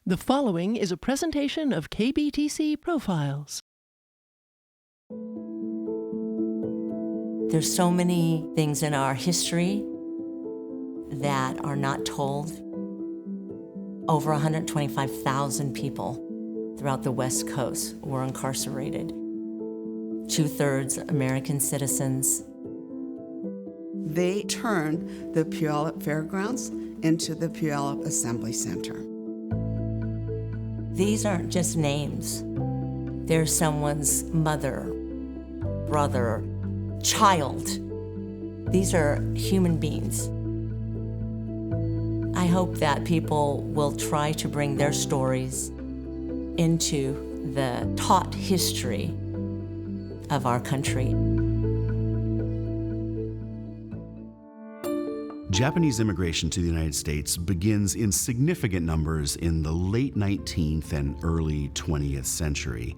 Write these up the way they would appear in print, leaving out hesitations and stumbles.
The following is a presentation of KBTC Profiles. There's so many things in our history that are not told. Over 125,000 people throughout the West Coast were incarcerated. 2/3 American citizens. They turned the Puyallup Fairgrounds into the Puyallup Assembly Center. These aren't just names. They're someone's mother, brother, child. These are human beings. I hope that people will try to bring their stories into the taught history of our country. Japanese immigration to the United States begins in significant numbers in the late 19th and early 20th century.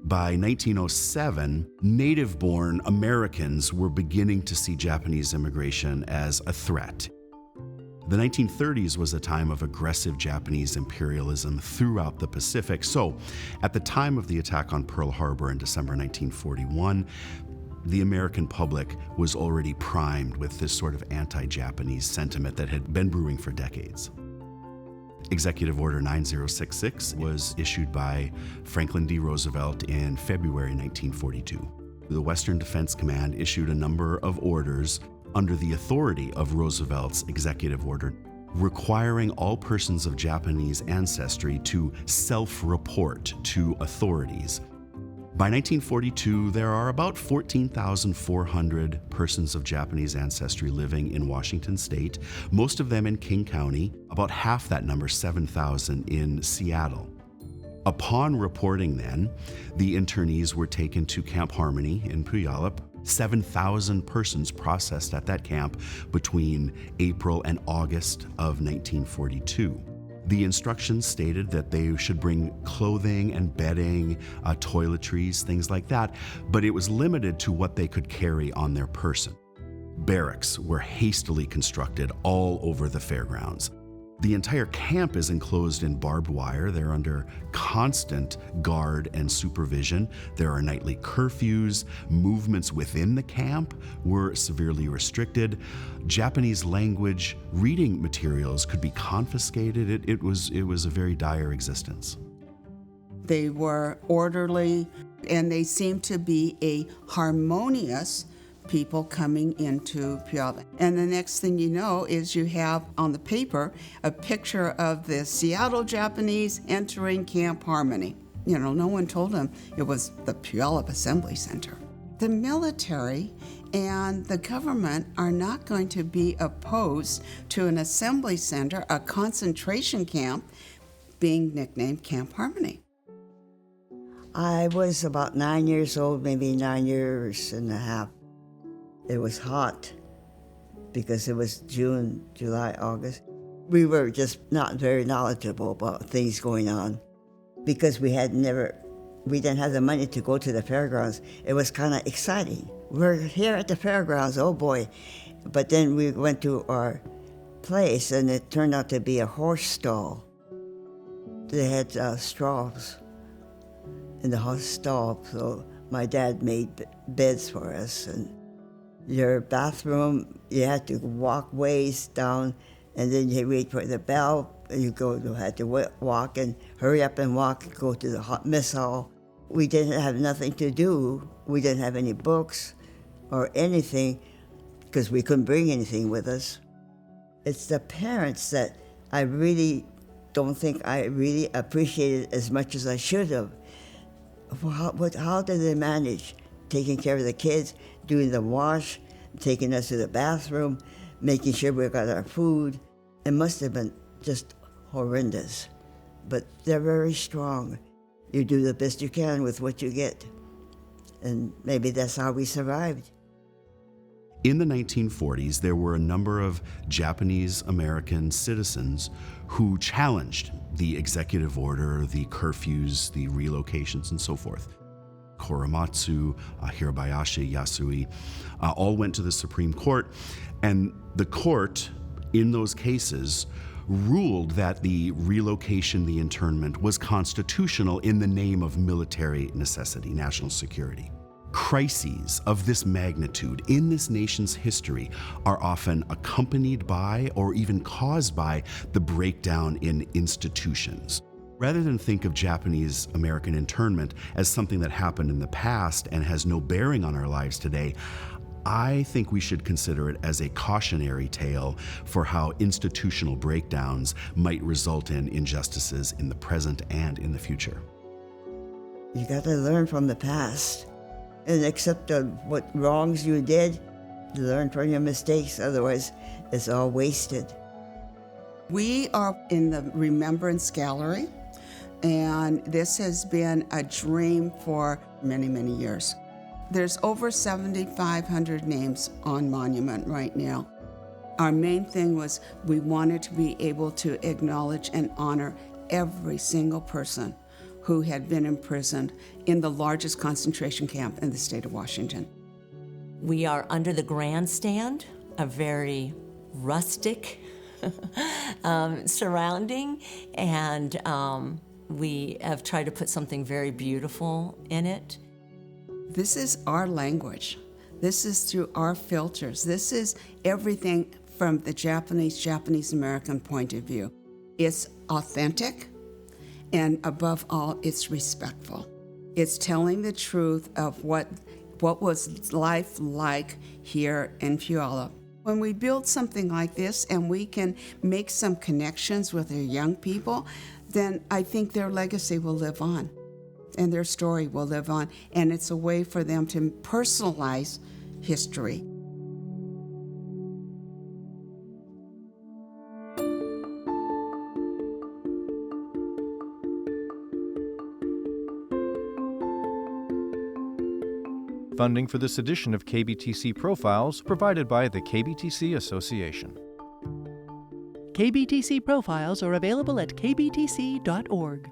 By 1907, native-born Americans were beginning to see Japanese immigration as a threat. The 1930s was a time of aggressive Japanese imperialism throughout the Pacific. So, at the time of the attack on Pearl Harbor in December 1941, the American public was already primed with this sort of anti-Japanese sentiment that had been brewing for decades. Executive Order 9066 was issued by Franklin D. Roosevelt in February 1942. The Western Defense Command issued a number of orders under the authority of Roosevelt's executive order, requiring all persons of Japanese ancestry to self-report to authorities. By 1942, there are about 14,400 persons of Japanese ancestry living in Washington State, most of them in King County, about half that number, 7,000, in Seattle. Upon reporting then, the internees were taken to Camp Harmony in Puyallup. 7,000 persons processed at that camp between April and August of 1942. The instructions stated that they should bring clothing and bedding, toiletries, things like that, but it was limited to what they could carry on their person. Barracks were hastily constructed all over the fairgrounds. The entire camp is enclosed in barbed wire. They're under constant guard and supervision. There are nightly curfews. Movements within the camp were severely restricted. Japanese language reading materials could be confiscated. It was a very dire existence. They were orderly, and they seemed to be a harmonious people coming into Puyallup. And the next thing you know is you have on the paper a picture of the Seattle Japanese entering Camp Harmony. You know, no one told them it was the Puyallup Assembly Center. The military and the government are not going to be opposed to an assembly center, a concentration camp, being nicknamed Camp Harmony. I was about 9 years old, maybe 9 years and a half. It was hot because it was June, July, August. We were just not very knowledgeable about things going on because we didn't have the money to go to the fairgrounds. It was kind of exciting. We're here at the fairgrounds, oh boy. But then we went to our place and it turned out to be a horse stall. They had straws in the horse stall, so my dad made beds for us. And your bathroom, you had to walk ways down, and then you wait for the bell, and you had to walk and hurry up and walk and go to the mess hall. We didn't have nothing to do. We didn't have any books or anything because we couldn't bring anything with us. It's the parents that I really don't think I really appreciated as much as I should have. How did they manage taking care of the kids, doing the wash, taking us to the bathroom, making sure we got our food? It must have been just horrendous. But they're very strong. You do the best you can with what you get. And maybe that's how we survived. In the 1940s, there were a number of Japanese American citizens who challenged the executive order, the curfews, the relocations, and so forth. Korematsu, Hirabayashi, Yasui, all went to the Supreme Court, and the court, in those cases, ruled that the relocation, the internment, was constitutional in the name of military necessity, national security. Crises of this magnitude in this nation's history are often accompanied by or even caused by the breakdown in institutions. Rather than think of Japanese American internment as something that happened in the past and has no bearing on our lives today, I think we should consider it as a cautionary tale for how institutional breakdowns might result in injustices in the present and in the future. You got to learn from the past and accept what wrongs you did. Learn from your mistakes, otherwise it's all wasted. We are in the Remembrance Gallery, and this has been a dream for many, many years. There's over 7,500 names on Monument right now. Our main thing was we wanted to be able to acknowledge and honor every single person who had been imprisoned in the largest concentration camp in the state of Washington. We are under the grandstand, a very rustic surrounding, and we have tried to put something very beautiful in it. This is our language. This is through our filters. This is everything from the Japanese American point of view. It's authentic, and above all, it's respectful. It's telling the truth of what was life like here in Puyallup. When we build something like this and we can make some connections with our young people, then I think their legacy will live on and their story will live on, and it's a way for them to personalize history. Funding for this edition of KBTC Profiles provided by the KBTC Association. KBTC Profiles are available at kbtc.org.